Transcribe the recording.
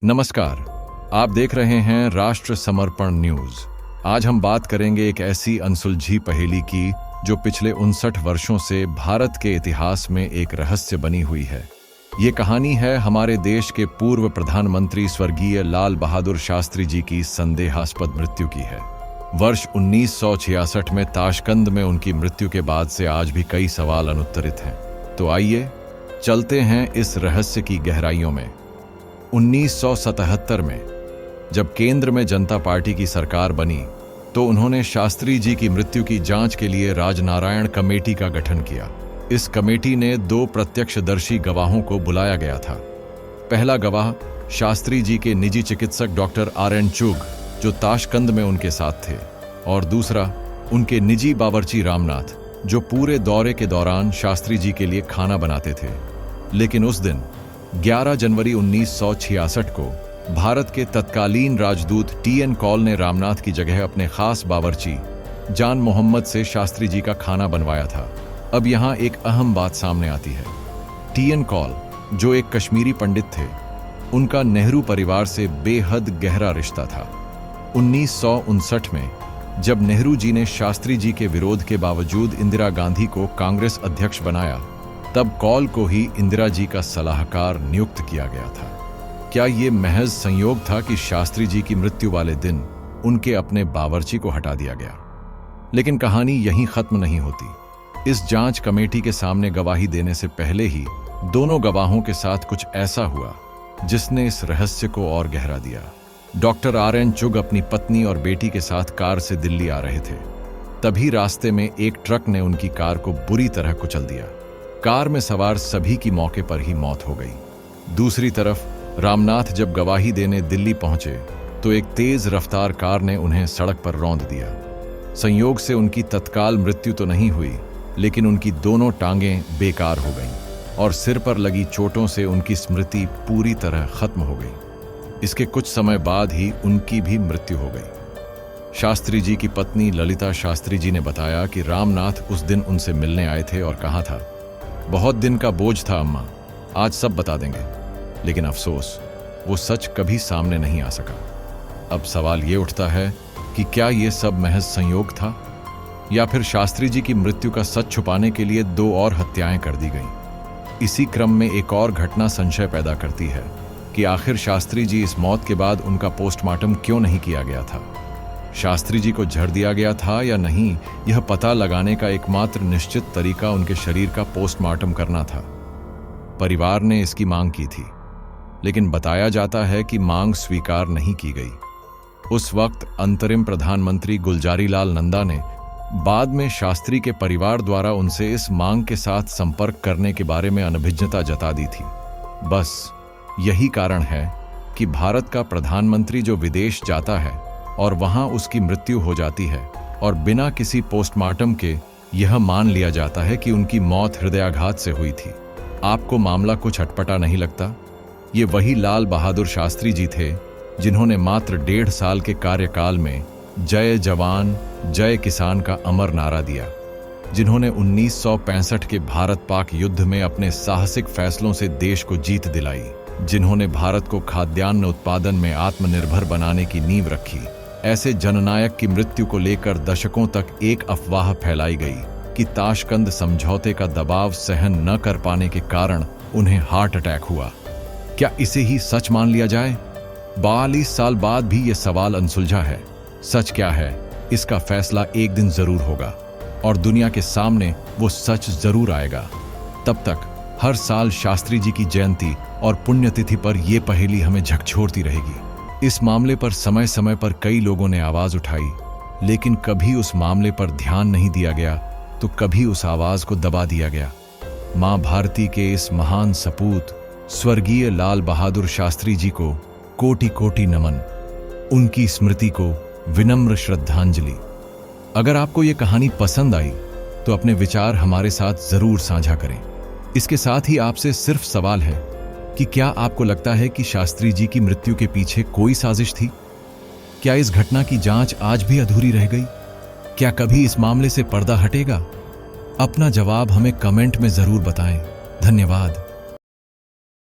नमस्कार, आप देख रहे हैं राष्ट्र समर्पण न्यूज। आज हम बात करेंगे एक ऐसी अनसुलझी पहेली की जो पिछले 59 वर्षों से भारत के इतिहास में एक रहस्य बनी हुई है। ये कहानी है हमारे देश के पूर्व प्रधानमंत्री स्वर्गीय लाल बहादुर शास्त्री जी की संदेहास्पद मृत्यु की है। वर्ष 1966 में ताशकंद में उनकी मृत्यु के बाद से आज भी कई सवाल अनुत्तरित हैं। तो आइए चलते हैं इस रहस्य की गहराइयों में। 1977 में जब केंद्र में जनता पार्टी की सरकार बनी तो उन्होंने शास्त्री जी की मृत्यु की जांच के लिए राजनारायण कमेटी का गठन किया। इस कमेटी ने 2 प्रत्यक्षदर्शी गवाहों को बुलाया गया था। पहला गवाह शास्त्री जी के निजी चिकित्सक डॉक्टर RN चुग, जो ताशकंद में उनके साथ थे, और दूसरा उनके निजी बावर्ची रामनाथ, जो पूरे दौरे के दौरान शास्त्री जी के लिए खाना बनाते थे। लेकिन उस दिन 11 जनवरी 1966 को भारत के तत्कालीन राजदूत TN कौल ने रामनाथ की जगह अपने खास बावर्ची जान मोहम्मद से शास्त्री जी का खाना बनवाया था। अब यहाँ एक अहम बात सामने आती है। TN कौल, जो एक कश्मीरी पंडित थे, उनका नेहरू परिवार से बेहद गहरा रिश्ता था। 1959 में जब नेहरू जी ने शास्त्री जी के विरोध के बावजूद इंदिरा गांधी को कांग्रेस अध्यक्ष बनाया, तब कौल को ही इंदिरा जी का सलाहकार नियुक्त किया गया था। क्या ये महज संयोग था कि शास्त्री जी की मृत्यु वाले दिन उनके अपने बावर्ची को हटा दिया गया? लेकिन कहानी यहीं खत्म नहीं होती। इस जांच कमेटी के सामने गवाही देने से पहले ही दोनों गवाहों के साथ कुछ ऐसा हुआ जिसने इस रहस्य को और गहरा दिया। डॉक्टर RN चुग अपनी पत्नी और बेटी के साथ कार से दिल्ली आ रहे थे। तभी रास्ते में एक ट्रक ने उनकी कार को बुरी तरह कुचल दिया। कार में सवार सभी की मौके पर ही मौत हो गई। दूसरी तरफ रामनाथ जब गवाही देने दिल्ली पहुंचे तो एक तेज रफ्तार कार ने उन्हें सड़क पर रौंद दिया। संयोग से उनकी तत्काल मृत्यु तो नहीं हुई, लेकिन उनकी दोनों टांगें बेकार हो गईं और सिर पर लगी चोटों से उनकी स्मृति पूरी तरह खत्म हो गई। इसके कुछ समय बाद ही उनकी भी मृत्यु हो गई। शास्त्री जी की पत्नी ललिता शास्त्री जी ने बताया कि रामनाथ उस दिन उनसे मिलने आए थे और कहा था, बहुत दिन का बोझ था अम्मा, आज सब बता देंगे। लेकिन अफसोस, वो सच कभी सामने नहीं आ सका। अब सवाल ये उठता है कि क्या ये सब महज संयोग था, या फिर शास्त्री जी की मृत्यु का सच छुपाने के लिए 2 और हत्याएं कर दी गईं। इसी क्रम में एक और घटना संशय पैदा करती है कि आखिर शास्त्री जी इस मौत के बाद उनका पोस्टमार्टम क्यों नहीं किया गया था। शास्त्री जी को झड़ दिया गया था या नहीं, यह पता लगाने का एकमात्र निश्चित तरीका उनके शरीर का पोस्टमार्टम करना था। परिवार ने इसकी मांग की थी, लेकिन बताया जाता है कि मांग स्वीकार नहीं की गई। उस वक्त अंतरिम प्रधानमंत्री गुलजारी लाल नंदा ने बाद में शास्त्री के परिवार द्वारा उनसे इस मांग के साथ संपर्क करने के बारे में अनभिज्ञता जता दी थी। बस यही कारण है कि भारत का प्रधानमंत्री जो विदेश जाता है और वहां उसकी मृत्यु हो जाती है और बिना किसी पोस्टमार्टम के यह मान लिया जाता है कि उनकी मौत हृदयाघात से हुई थी। आपको मामला कुछ अटपटा नहीं लगता? ये वही लाल बहादुर शास्त्री जी थे जिन्होंने मात्र 1.5 साल के कार्यकाल में जय जवान जय किसान का अमर नारा दिया, जिन्होंने 1965 के भारत पाक युद्ध में अपने साहसिक फैसलों से देश को जीत दिलाई, जिन्होंने भारत को खाद्यान्न उत्पादन में आत्मनिर्भर बनाने की नींव रखी। ऐसे जननायक की मृत्यु को लेकर दशकों तक एक अफवाह फैलाई गई कि ताशकंद समझौते का दबाव सहन न कर पाने के कारण उन्हें हार्ट अटैक हुआ। क्या इसे ही सच मान लिया जाए? 42 साल बाद भी ये सवाल अनसुलझा है। सच क्या है, इसका फैसला एक दिन जरूर होगा और दुनिया के सामने वो सच जरूर आएगा। तब तक हर साल शास्त्री जी की जयंती और पुण्यतिथि पर यह पहेली हमें झकझोरती रहेगी। इस मामले पर समय समय पर कई लोगों ने आवाज उठाई, लेकिन कभी उस मामले पर ध्यान नहीं दिया गया तो कभी उस आवाज को दबा दिया गया। मां भारती के इस महान सपूत स्वर्गीय लाल बहादुर शास्त्री जी को कोटि कोटि नमन, उनकी स्मृति को विनम्र श्रद्धांजलि। अगर आपको ये कहानी पसंद आई तो अपने विचार हमारे साथ जरूर साझा करें। इसके साथ ही आपसे सिर्फ सवाल है कि क्या आपको लगता है कि शास्त्री जी की मृत्यु के पीछे कोई साजिश थी? क्या इस घटना की जांच आज भी अधूरी रह गई? क्या कभी इस मामले से पर्दा हटेगा? अपना जवाब हमें कमेंट में जरूर बताएं। धन्यवाद।